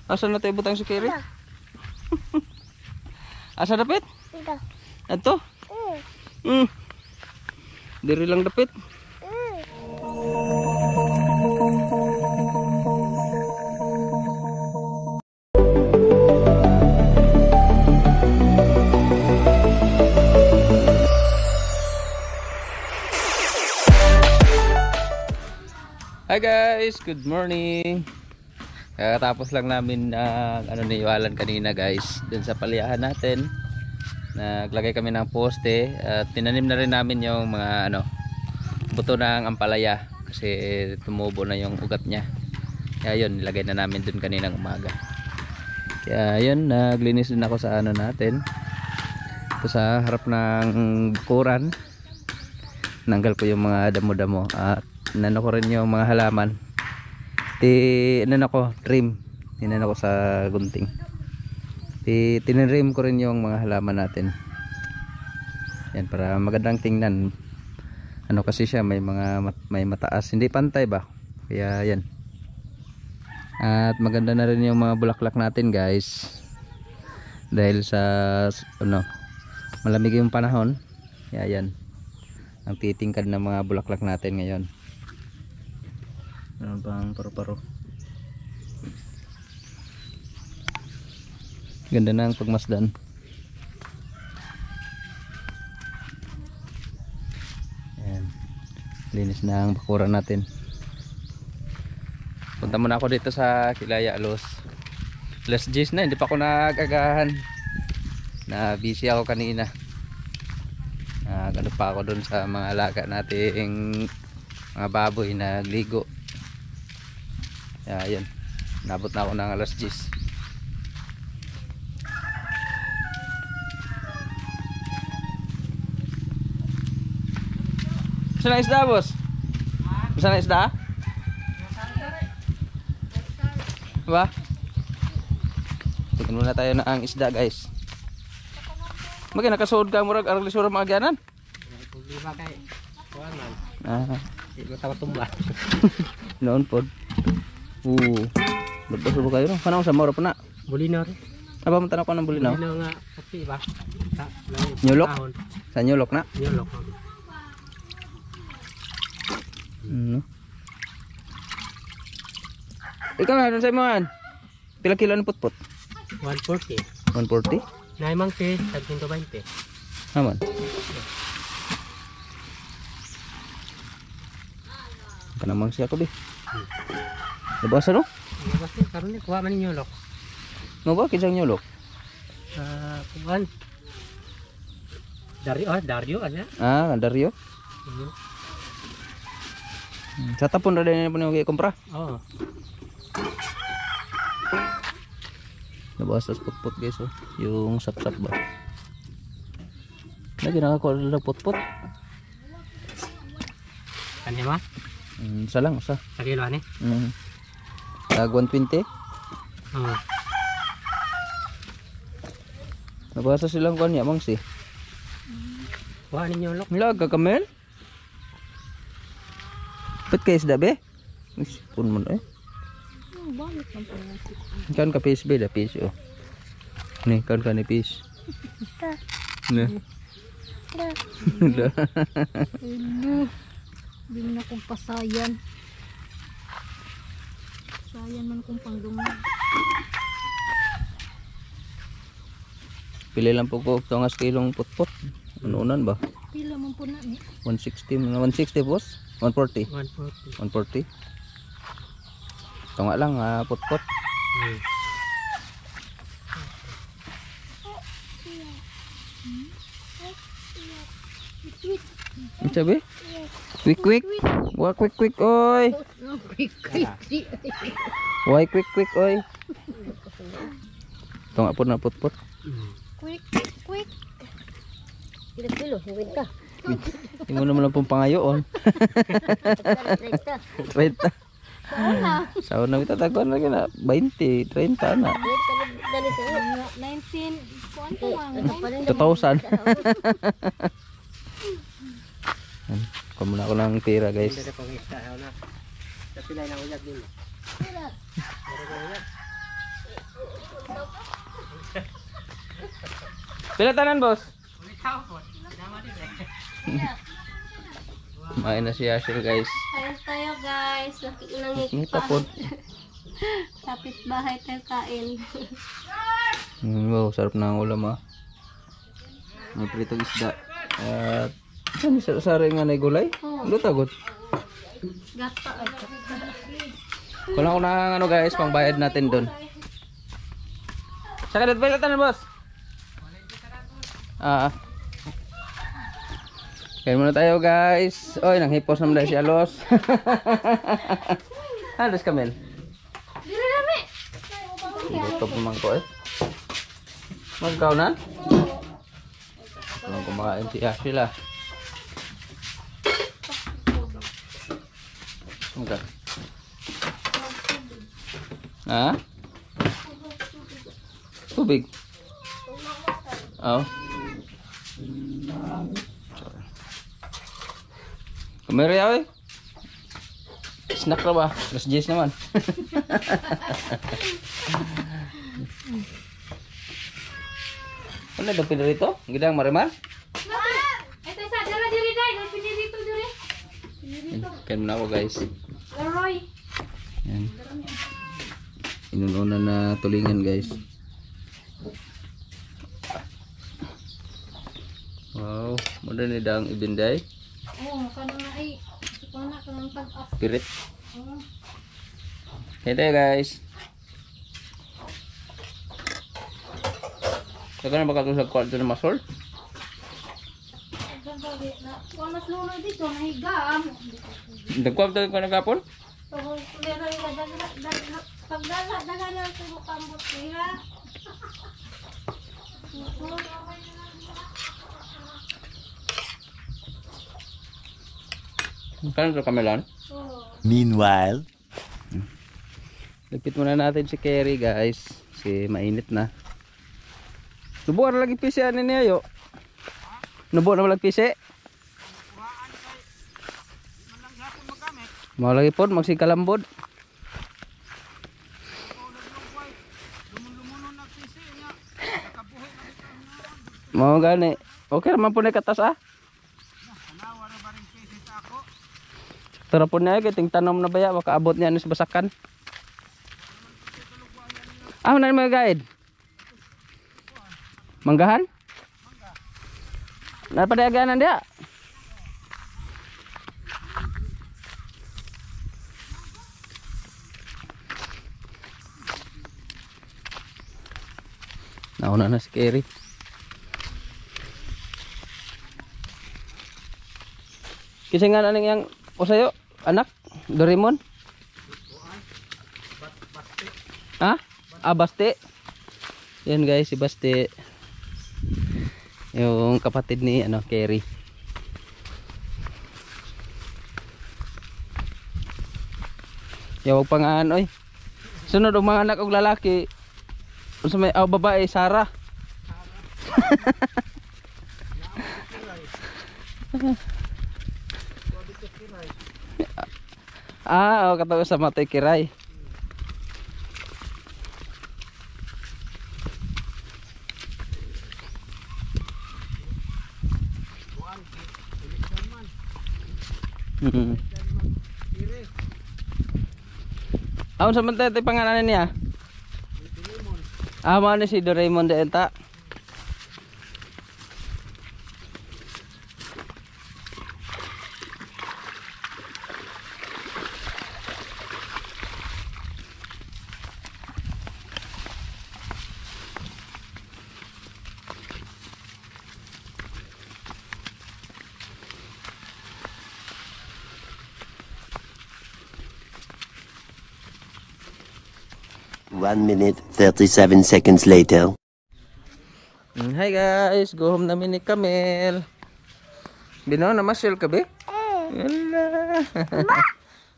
Asa na tayo butang si Kiri? Asa dapit? Ato? Diri lang dapit. Hi guys, good morning. Kakatapos lang namin niwalan kanina guys, dun sa paliyahan natin. Naglagay kami ng poste at tinanim na rin namin yung mga buto ng ampalaya kasi tumubo na yung ugat niya. Kaya yun, nilagay na namin dun kaninang umaga. Kaya yun, naglinis din ako sa natin. Ito sa harap ng bukuran. Nanggal ko yung mga damo-damo at inano ko rin yung mga halaman. Trim. Inano ko sa gunting. Tinrim ko rin yung mga halaman natin. Yan, para magandang tingnan. Kasi siya may mataas, hindi pantay ba? Kaya yan. At maganda na rin yung mga bulaklak natin, guys. Dahil sa malamig yung panahon. Kaya yan. Ang titingkad ng mga bulaklak natin ngayon. Ano bang paro-paro? Ganda na ang pagmasdan. Ayan. Linis na ang bakuran natin. Punta muna ako dito sa Kilaya Alos. Alas 10 na, hindi pa ako nag-agahan. Na busy ako kanina. Ano pa ako dun sa mga alaga nating mga baboy na nagligo. Ayan, nabot na ako ng alas 10. Saan na isda, boss? Saan na isda? Ba? Tingnan muna tayo na ang isda, guys. Magay nakasuod ka murag arang lisura mga agyanan. Lima kay kuanan. Ito tawa tumba. Noon pod. Labas ba kayo no? Kanang sa moro pa na. Bulinaw. Aba man tanak ko ng bulinaw. Bulinaw nga pati ba? Nyulok. Sa nyulok na. Nyulok. Ikaw ano sa iman? Pila kilo ng putput? 140. 140? Naimang te 120. Aman. Kanamang siya ko bi. Labas no? Labas ni karon ni kuha man nyulok. No ba kinsang nyulok? Kuan. Dario ana. Dario. Sa tapon ra din po ni kumpra. Oo. Nabasas putput guys yung sap-sap ba. Lagi nakakuha lang putput. Kanya ma? Isa lang, isa. Sa kilo ani? Tag 120. Nabasa silang kanya mangsi. Kuha ninyo lok. Lag kakamel. Put kayo isda be? Pun mo na Balik lang po. Kan ka fish be da fish oh. Ni kan ka ni fish. Ne. Hindi na kong pasayan. Sayan man kong pangdungan. Pili lang po ko tongas kilong putput. Anunan ba? Pila man po na ni. 160 boss. 140. 140. Ito nga lang, putput. Ang sabi? Quick. Wah, quick, oy. Why quick, oy. Ito nga po na putput. Quick. Kilo, hingwin ka. Hindi mo naman lang pong pangayoon. 30. Sauna kita takuan lagi na 20, 30 na. 19, kuanto ang 2,000. Kuha muna ako ng pera guys. Pila tanan, boss? Kumain na si Ashel, guys. Kain tayo guys. Nakikita Ngita po. Kapit bahay tayo kain. Wow, sarap na ang ulam ah. May pritong isda. At saan sari nga na gulay? Ano tagot? Gata ay. Kulang ko na ano guys, pang bayad natin doon. Saka dito pala tanan, boss. Kain muna tayo guys. Oy, nang hipos naman dahil si Alos. Alos kamel. Dili dami. Ito po man ko eh. Magkaw na? Anong kumakain si Ashel ah. Okay. Ha? Tubig. Oh. Kamera yaw eh. Snack na ba? Plus J's naman. Ano daw pinirito? Gidang marimar? Ito sa dara diri dai, pinirito diri. Kain muna ako guys. Leroy. Yan. Inununa na tulingan guys. Wow, muna ni dang ibinday. Oh, kana na ay kana kanang pag-up. Pirit. Oh. Hey there guys. Saka na baka sa kwarto na masol? Wala slow dito, nahigam. Nagkwarto ka na kapon? Pagdala na sa kambot niya. Kano sa kamelan? Meanwhile, Lipit muna natin si Kerry guys. Kasi mainit na. Nubo na lagi pisi ani niya yo. Nubo na lagi pisi. Mau lagi pod magsikalambod. Mau gani. Okay naman po na katas ah. Tara po na ting tanom na baya baka abot niya sa basakan. Ah, na mga guide. Manggahan? Napadaganan dia. Nauna na si Kerry. Kasi nga na yang usayo, anak, Doraemon. Ha? Ah, Basti. Yan guys, si Basti. Yung kapatid ni Kerry. Yawag pa nga oy. Sunod ang mga anak og lalaki. Unsa may babae, Sarah. Katawa sa Matay Kiray. Aun sa man tayo pangalan niya? Mao ni si Doraemon de enta. One minute, 37 seconds later. Hi guys, go home namin ni Kamel. Binaw na masyal ka be? Wala.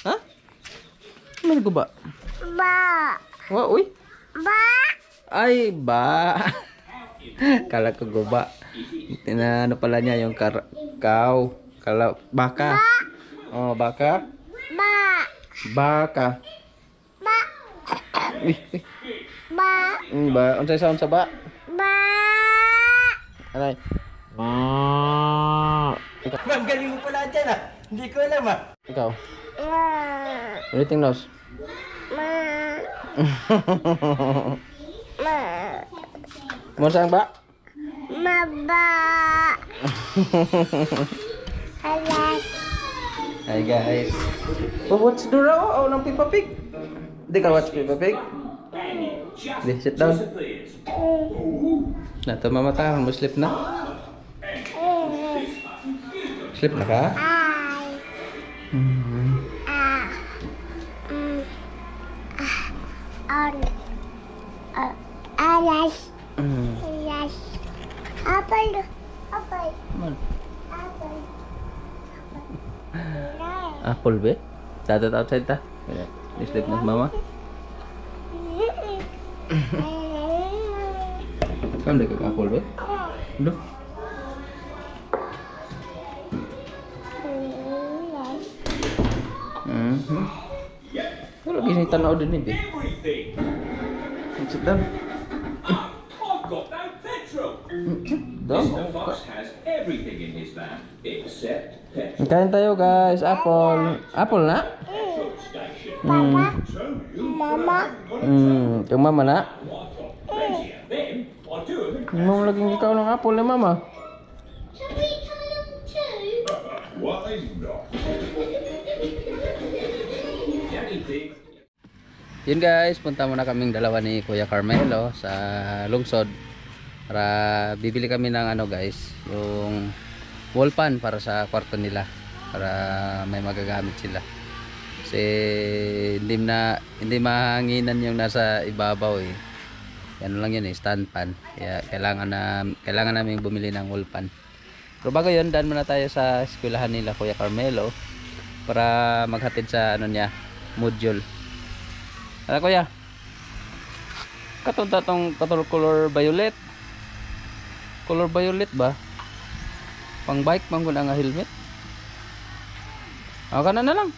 Ha? Ano ko ba? Ba. Wa, uy. Ba. Ay, ba. Kala ko guba. Ano pala niya yung cow. Kala, baka. Oh, baka. Ba. Baka. Ba. Uy. Ba. Ba, unsay sound sa ba? Ba. Aray. Ma'am, galing mo pala dyan ah. Hindi ko alam ah. Ikaw. Ulitin nose. Mo sang ba? Hi guys. Oh, what's the raw? Oh, ng Peppa Pig. Hindi ka watch Peppa Pig? Hindi, sit down. Nato mamata, mo sleep na? Sleep na ka? Apple be? Dadat outside ta? Sleep na mama? Kamu dekat apple be? Duh. Kalau gini tanaw din ni be. Sit down. I've got no petrol. Mr. Fox has everything in his van except petrol Kain tayo guys, apple. Apple na? station. So you Yung mama na? plenty of them. I do them. Mau laging ikaw ng apple ni mama. Shall we come along too? Why not? Anything. Yun guys, punta muna kaming dalawa ni Kuya Carmelo sa lungsod para bibili kami ng ano guys, yung wall pan para sa kwarto nila para may magagamit sila. Kasi hindi mahanginan yung nasa ibabaw eh. Yan lang yun eh, stand pan. Kaya kailangan namin bumili ng wall pan. Pero bago yun, daan muna tayo sa eskwelahan nila Kuya Carmelo para maghatid sa ano niya, module. Ano kuya? Katunta tong color violet. Color violet ba? Pang bike man guna nga helmet. Ah, kana na lang.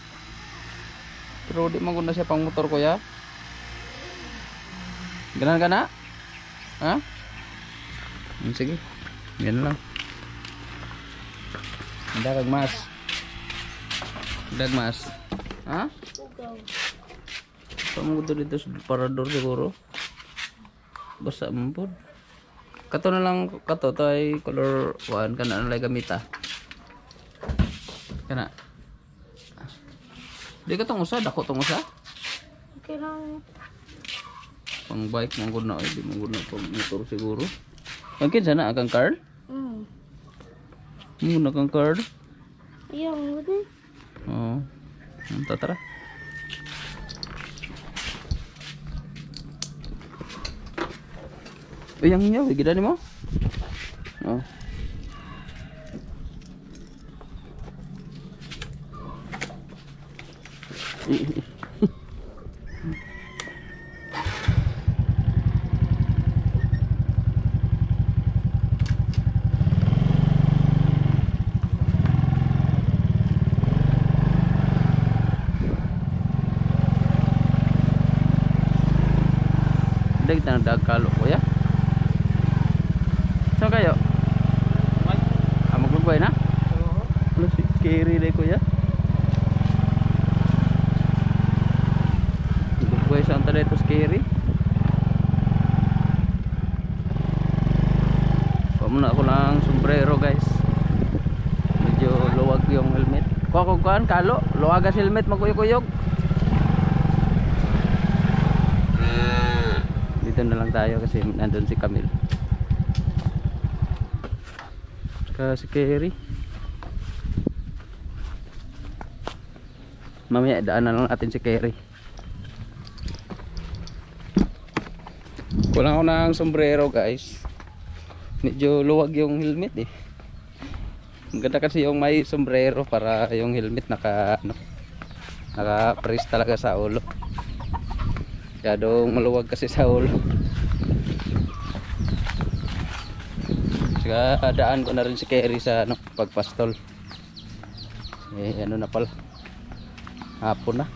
Pero di man guna siya pang motor kuya. Ganan ka na? Ha? Sige. Yan lang. Dag mas. Dag mas. Ha? Kamu dito sa parador siguro. Basta mampod. Kato na lang kato to ay color 1 kana na lay gamita. Kana. Di ka tong usa, dako tong usa. Okay lang. Pang bike mong gud na ay di mong gud na pang motor siguro. Angkin sana akang card? Muna kang card. Yung gud. Oh. Tara. Yang nyaw, gila ni mo? Oh. Dagdag na dagkalo ko ya. So kayo? Maglugway na? Ano si scary day kuya? Maglugway sa anta dito scary. Pamuna ako ng sombrero guys. Medyo luwag yung helmet. Kukukuhan kalo, luwagas helmet magkuyog-kuyog. Dito na lang tayo kasi nandun si Camille. Si Kerry. Mamaya daanan lang natin si Kerry. Kulang ako ng sombrero guys. Medyo luwag yung helmet eh. Ang ganda kasi yung may sombrero para yung helmet naka-press talaga sa ulo. Masyadong maluwag kasi sa ulo. Daan ko na rin si Kerry sa pagpastol. Ano na pala, hapon na.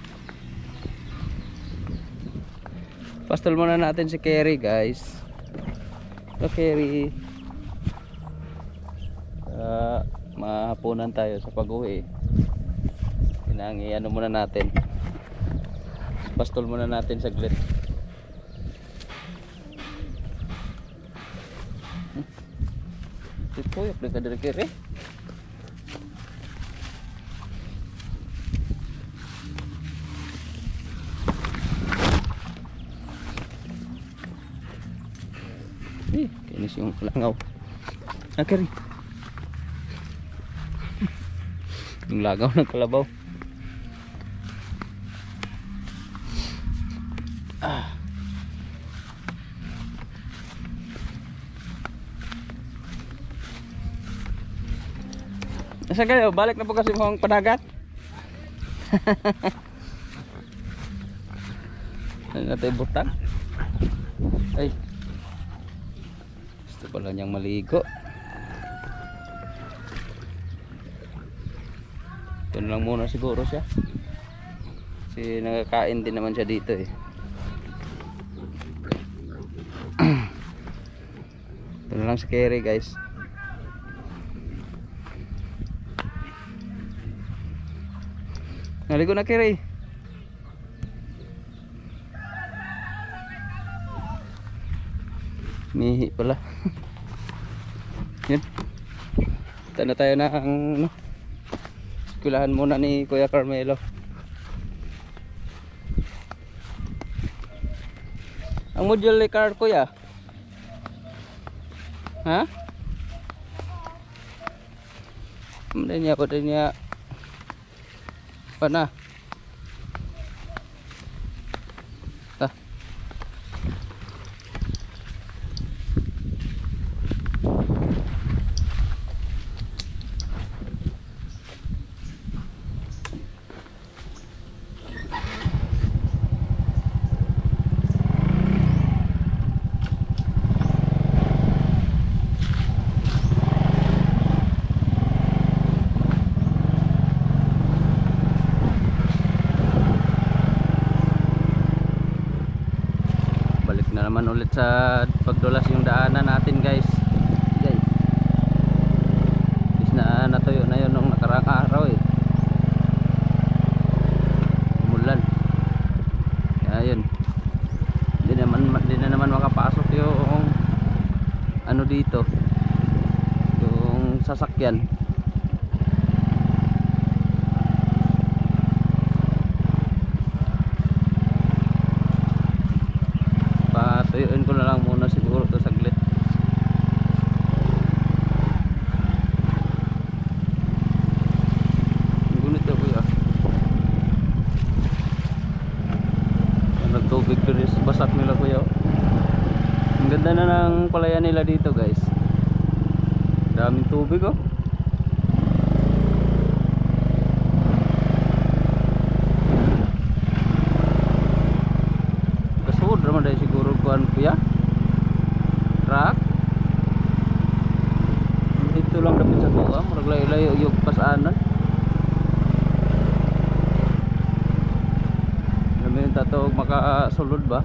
Pastol muna natin si Kerry guys. So Kerry, para mahapunan tayo sa pag-uwi. Ano muna natin, pastol muna natin saglit. Ito yung aplikador kiri. Kinis yung langaw. Kiri. Yung lagaw ng kalabaw. Saan kayo? Balik na po kasi mga panagat. Ano na tayo butang? Ay, gusto pala niyang maligo. Ito na lang muna siguro siya. Kasi nakakain din naman siya dito eh. Ito na lang si Kerry guys. Naligo na Kerry. Mihi pala. Yan. Punta na tayo ng eskwelahan muna ni Kuya Carmelo. Ang module ni car Kuya. Ha? Hindi niya po niya. Pana. Na naman ulit sa pagdulas yung daanan natin guys. Is na natuyo na yun nung nakaraang araw eh. Umulan. Kaya yun. Hindi na naman makapasok yung ano dito. Yung sasakyan. Patuyuin ko na lang muna siguro to saglit. Gunit na Kuya. Nagtubig to rin basak nila Kuya. Ang ganda na ng palayan nila dito guys. Daming tubig oh. Naman dahil siguro kuhan Kuya truck dito lang dapat sa tuwa maraglay-layo yung pasaanan. Alam yung tatawag makasulod ba.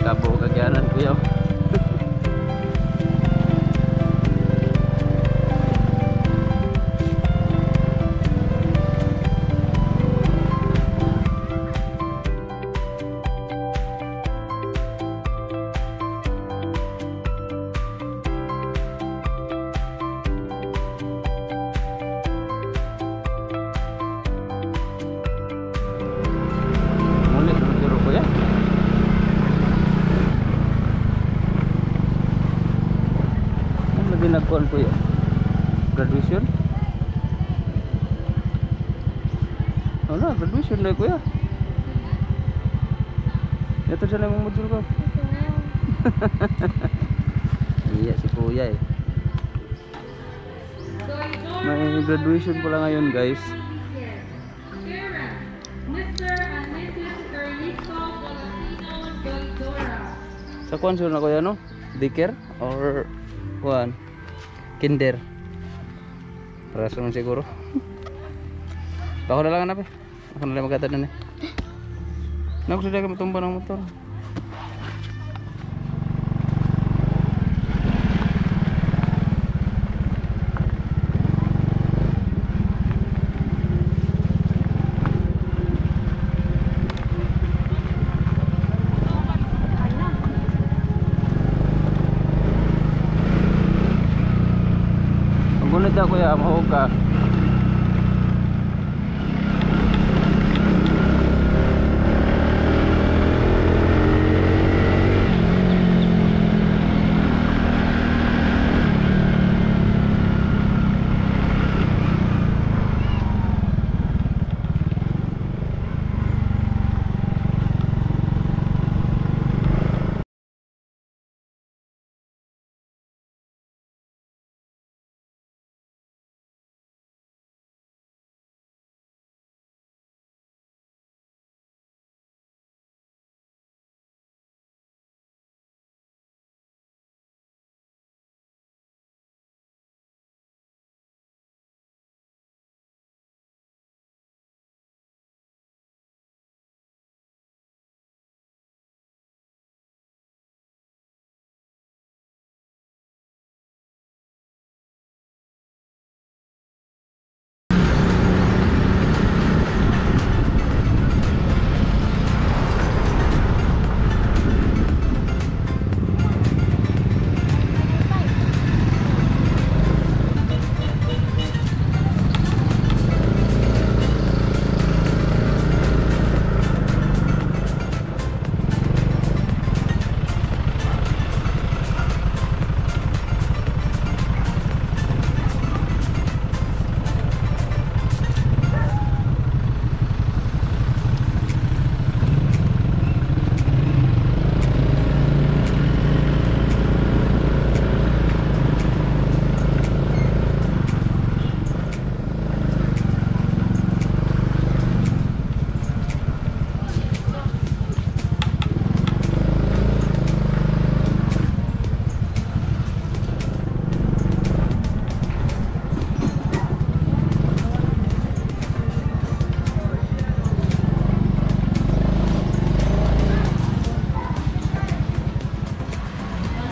Kabo kagyanan Kuya. Muli siguro Kuya. Nagkuhan Kuya graduation. Wala graduation na Kuya. Ito siya na yung module ko. Iya si Kuya eh. May graduation pala ngayon guys. Sa kuan siguro na kuya no? Daycare or kuan? Kinder. Para sa siguro. Bako na lang hanap eh. Ako na lang magkata na eh. Nakusudah ka matumba ng motor. Ang gunit na kuya, mahog ka.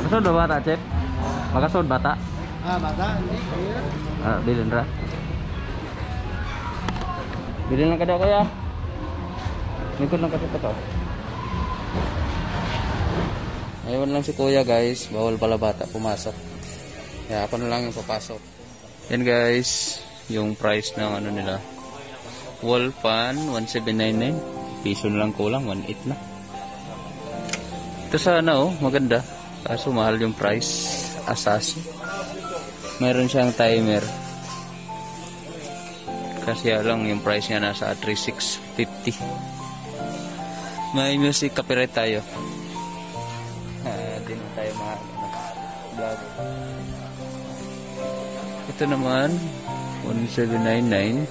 Makasod ba bata, Chef? Makasod bata? Bata, hindi. Bilin ra. Bilin lang kada kuya. Likod lang kasi to. Ayun lang si kuya guys, bawal pala bata pumasok. Kaya ako na lang yung papasok. Yan guys, yung price ng ano nila. Wall fan 1799. Piso na lang kulang, 18 na. Ito sana oh, maganda. Kaso mahal yung price. Asaso. Mayroon siyang timer. Kasi lang yung price niya nasa 3650. May music copyright tayo. Di na tayo vlog. Ito naman 1799.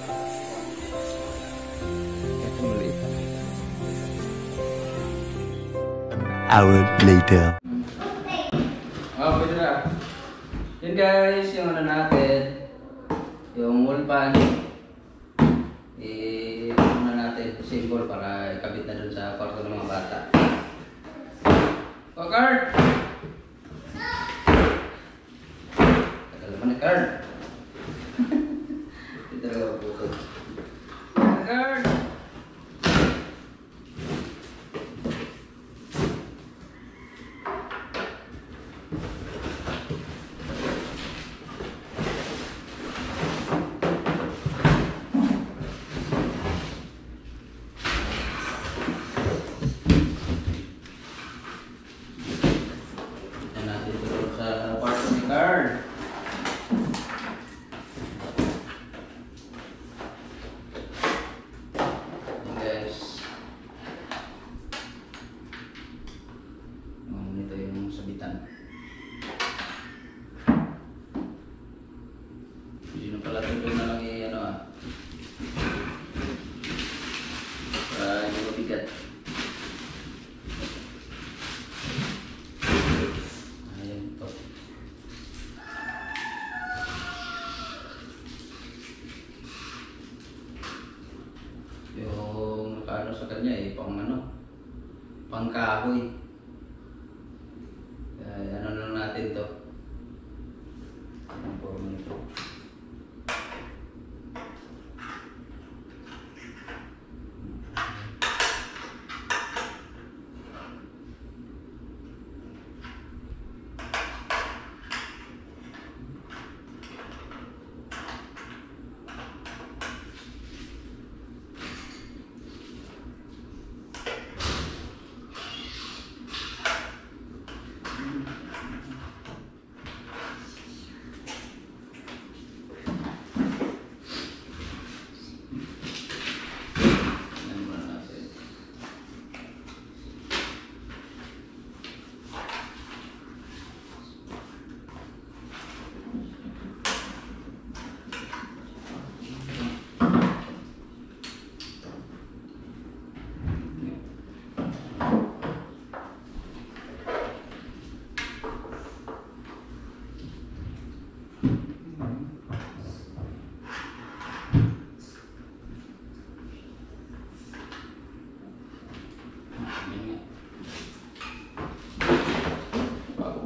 Ito maliit. Hour later. Oh, pwede na. Yun guys, yung ano natin, yung wall pan, ano natin, symbol para ikabit na dun sa kwarto ng mga bata. Oh, Card! Tagal naman na, Card. Ito talaga mabuto. Card! Yan natin ito sa kwarto ni Card. pangkahoy. Ano lang natin to. Anong forma nito?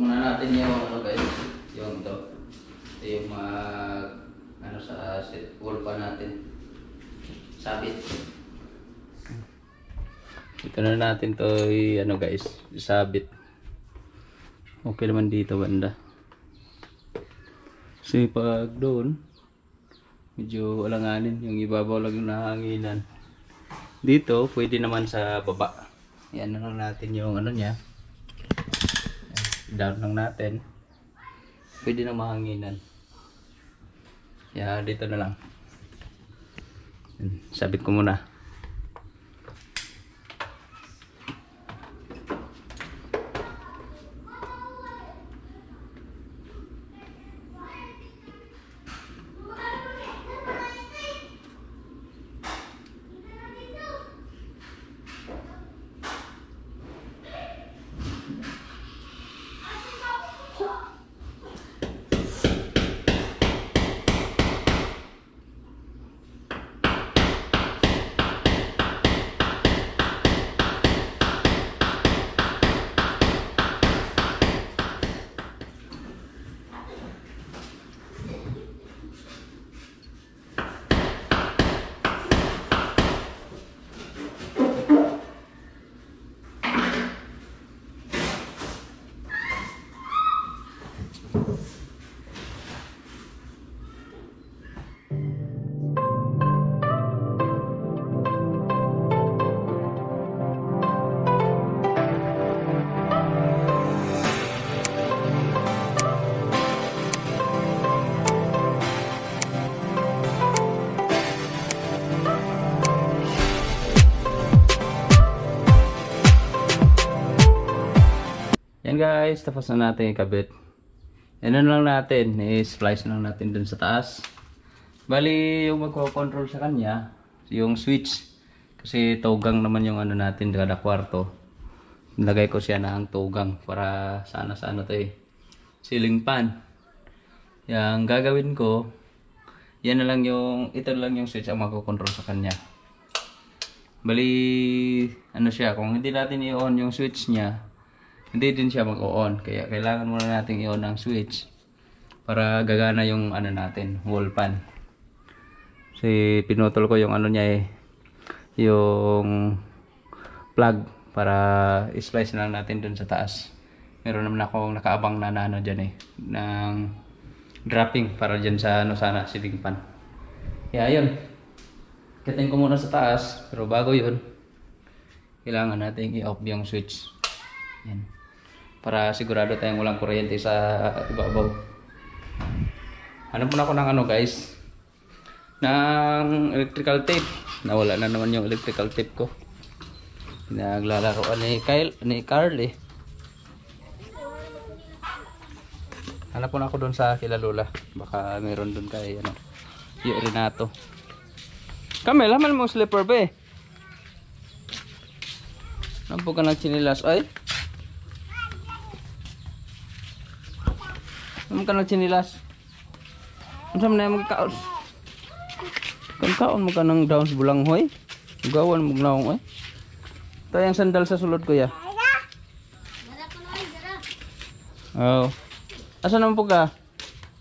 Muna natin yung ano guys, yung ito yung ano sa wall pa natin sabit. Ito na natin to ano guys, sabit. Okay naman dito banda. Kasi pag doon medyo alanganin, yung ibabaw lang yung nahanginan. Dito pwede naman sa baba. Yan na lang natin yung ano niya. Down lang natin. Pwede na mahanginan. Yeah, dito na lang. Sabit ko muna. Yan guys, tapos na natin ikabit. Ano lang natin, i-splice lang natin dun sa taas. Bali, yung magko-control sa kanya, yung switch. Kasi tugang naman yung ano natin kada kwarto. Nilagay ko siya na ang tugang para sana sa ano to ceiling fan. Yang gagawin ko, yan na lang yung, ito lang yung switch ang magko-control sa kanya. Bali, ano siya, kung hindi natin i-on yung switch niya, hindi din siya mag-on, kaya kailangan muna natin i-on ang switch para gagana yung ano natin, wall fan. Kasi pinutol ko yung ano niya yung plug para i-splice na lang natin dun sa taas. Meron naman akong nakaabang na ano dyan ng dropping para dyan sa ano sana, ceiling fan. Kaya yun, kitin ko muna sa taas, pero bago yun, kailangan natin i-off yung switch. Yan. Para sigurado tayong walang kuryente sa ibabaw. Hanap muna ako ng ano guys, ng electrical tape. Nawala na naman yung electrical tape ko. Naglalaroan ni Carl Hanap muna ako doon sa kila Lola. Baka meron doon kay ano, yung Renato. Kami, laman mo slipper ba Nampo ka ng chinilas ay? Naman ka ng chinilas. Ano na yung magkaon? Kaon mo ka ng downs bulanghoy? Gawan mo naong Ito yung sandal sa sulod kuya. Dara ko na ay, dara. Oh. Asa naman po ka?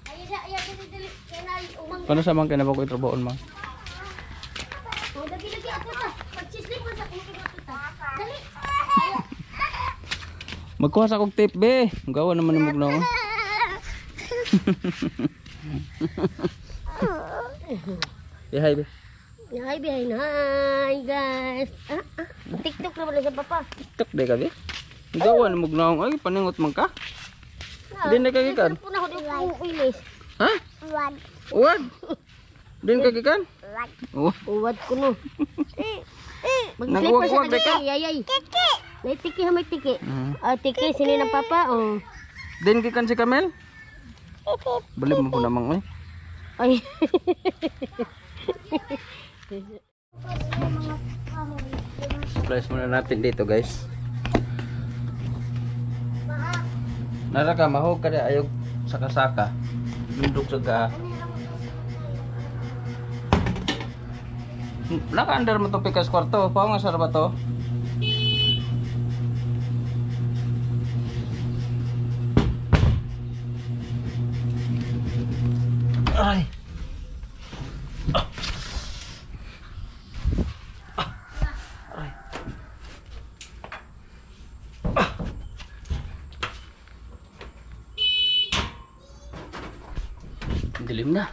Ay, iya ko dili kena umang. Paano sa mga kinabang ko itrabaon mang? Oh, lagi ako ta. Pag-chislip mo sa kuno ko ta. Dali. Magkuha sa kong tape be. Gawa naman ni Mugnaw. Hi be. Hi, behind. Hi, guys. TikTok na wala sa papa. TikTok de ka be. Gawa ni Mugnaw. Ay paningot man ka. Din na kagikan. Puna ko dito uilis. Ha? Uwad. Din kagikan? Oh. Uwad ko no. Nagwag-wag de ka. Yayay. May tiki ha, may tiki. Tiki sini ng papa. Oh. Din gikan si Kamel? Balik mo po namang eh. Ay. Supplies muna natin dito guys. Nara ka mahog ka ayog saka-saka. Lundok sa ga. Naka-under mo to pikas kwarto. Pao nga sarap ba to? Ay. Ay. Dilim na.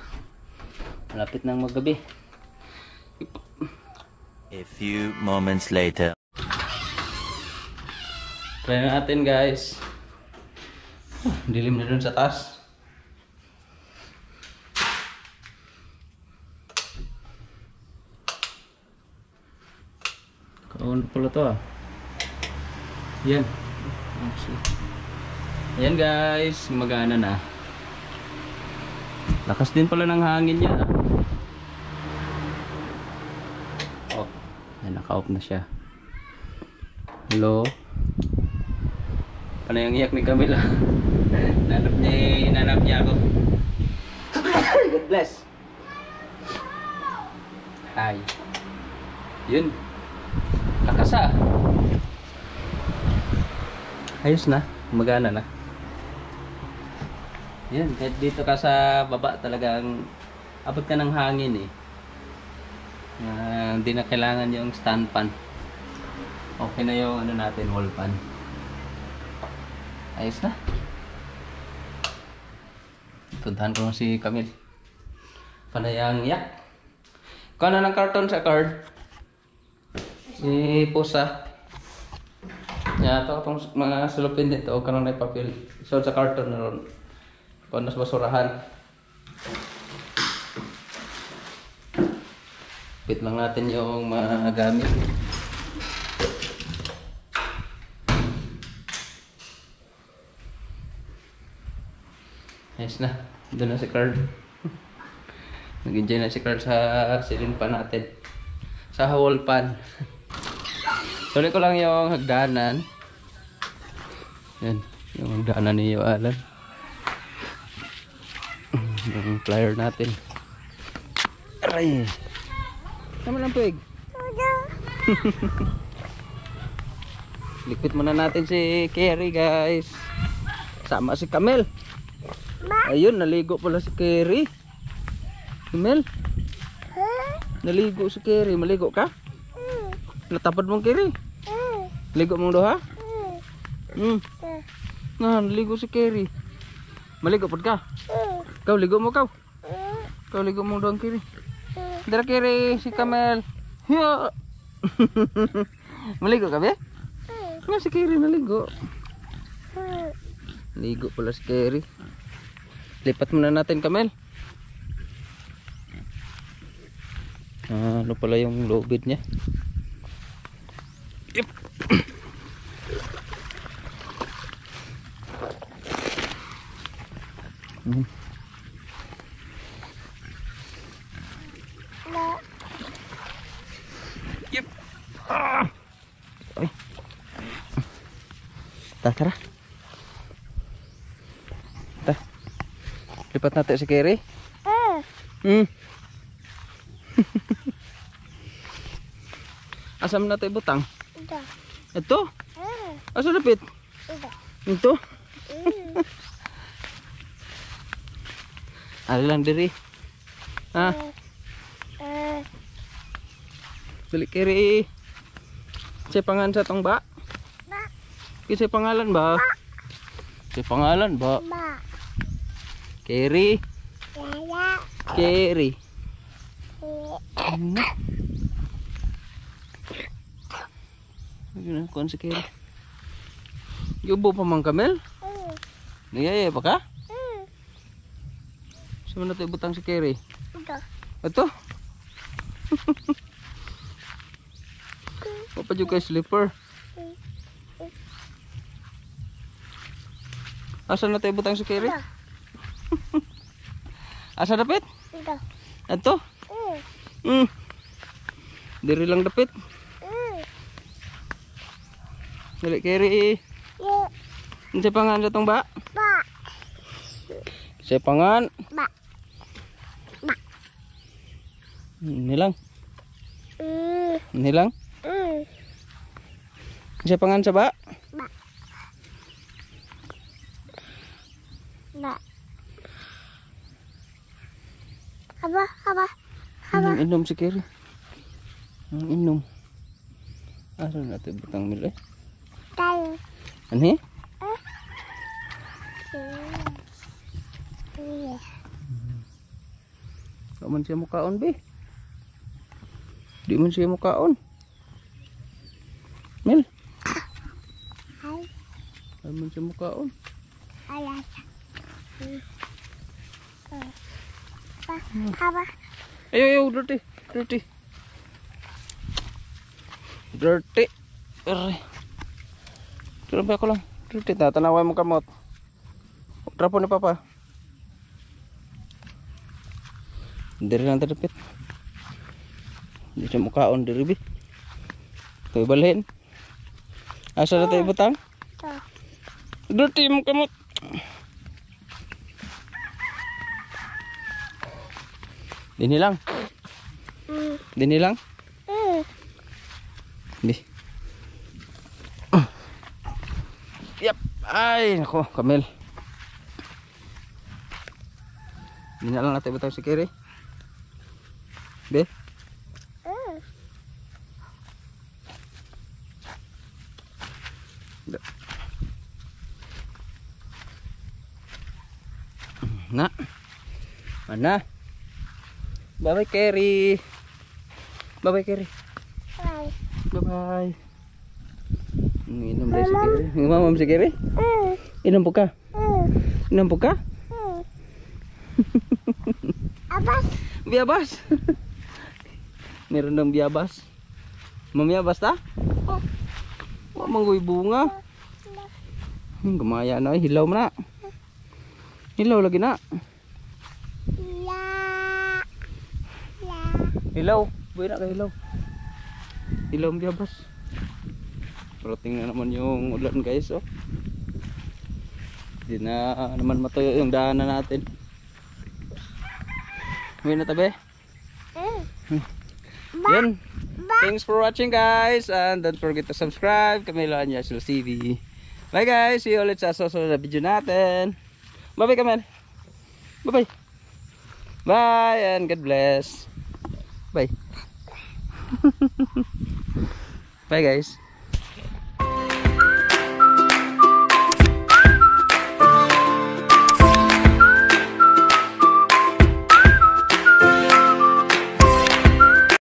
Malapit nang maggabi. A few moments later. Try na natin guys. Dilim na dun sa taas. Kaon pala to ah. Yan. Yan guys, magana na. Lakas din pala ng hangin niya. Oh, ay naka-off na siya. Hello. Ano yung iyak ni Camila? Hinanap niya ako. God bless. Ay. Yun. Lakas ah. Ayos na. Magana na. Yan. Kahit dito ka sa baba talagang abot ka ng hangin eh. Hindi na kailangan yung stand pan. Okay na yung ano natin, wall pan. Ayos na. Tuntahan ko si Camille. Panayang yak. Kung ano ng karton sa card? Si Pusa. Ito itong mga sulupin dito. O kanong na papel. So sa karton na ron. Kung ano sa basurahan. Bit lang natin yung mga gamit. Ayos na. Doon na si Carl. Nag-enjoy na si Carl sa silin pan natin. Sa wall pan. Tuloy ko lang yung hagdanan. Yan. Yung hagdanan ni Alan. Yung flyer natin. Aray. Tama lang puwig. Likpit muna natin si Kerry guys. Sama si Camel. Ayun, naligo pala si Kerry. Camel. Naligo si Kerry. Maligo ka? Natapad mong Kerry? Ligo mong doha? Nga, naligo si Kerry. Maligo pod ka? Kau ligo mo kau? Kau ligo mong doang Kerry. Dara Kerry, si Camel. Hiya. Maligo ka be? Nga si Kerry naligo. Ligo pala si Kerry. Lipat muna natin Camel. Ano pala yung lobid niya? Yep. Yep. Ay. Tara. Lipat natin si Kerry. Asam natin butang. Ito? Asa dapit? Ito? Ari lang diri. Ha? Balik kiri. Sa pangalan sa tong ba? Kisay pangalan ba? Kisay pangalan ba? Kiri. Kiri. Ano? Ano kon si Kiri? Yubo pa mang kamel? Niyaya pa ka? Saan na tayo butang si Kiri? Ito? Apa juga slipper? Asa na tayo butang si Kiri? Asa dapit? Ito? Diri lang dapit. Dali Kiri. Sa pangan sa tong ba? Sa pangan? Ini lang. Ini lang. Sa pangan sa ba? Inom si Kiri. Inom. Asa na tayo butang mil eh? Ano Kaman siya mukaon be. Di man siya mukaon. Mil. Kaman siya mukaon. Ayo dirty. Grabe ako lang. Dirty, tatanaway mo kamot. Trapo ni Papa. Diri lang tadapit. Di siya mukaon diri bi. Ito ibalhin. Asa na tayo butang? Dirty mo kamot. Dini lang. Dini lang. Bi. Yap. Ay, nako, kamel. Dini lang natin butang si Kiri. Be. Na. Mana? Bye-bye Kiri. Bye-bye Kiri. Bye-bye. Inom dahil si Kiri. Ngumamam si Kiri? Inom po ka? Inom po ka? Biabas. Meron ng biabas. Mamiyabas ta? Manggoy bunga. Gamaya na, hilaw mo na. Hilaw lagi na. Hilaw, buhay na ka hilaw. Hilaw ang biabas. Pero tingnan naman yung ulan guys, oh. Hindi na naman matuyo yung daanan natin. Buhay na tabi. Yan. Thanks for watching guys. And don't forget to subscribe. Camilo Anyasio TV. Bye guys. See you ulit sa susunod na video natin. Bye bye Camel. Bye bye. Bye and God bless. Bye. Bye guys.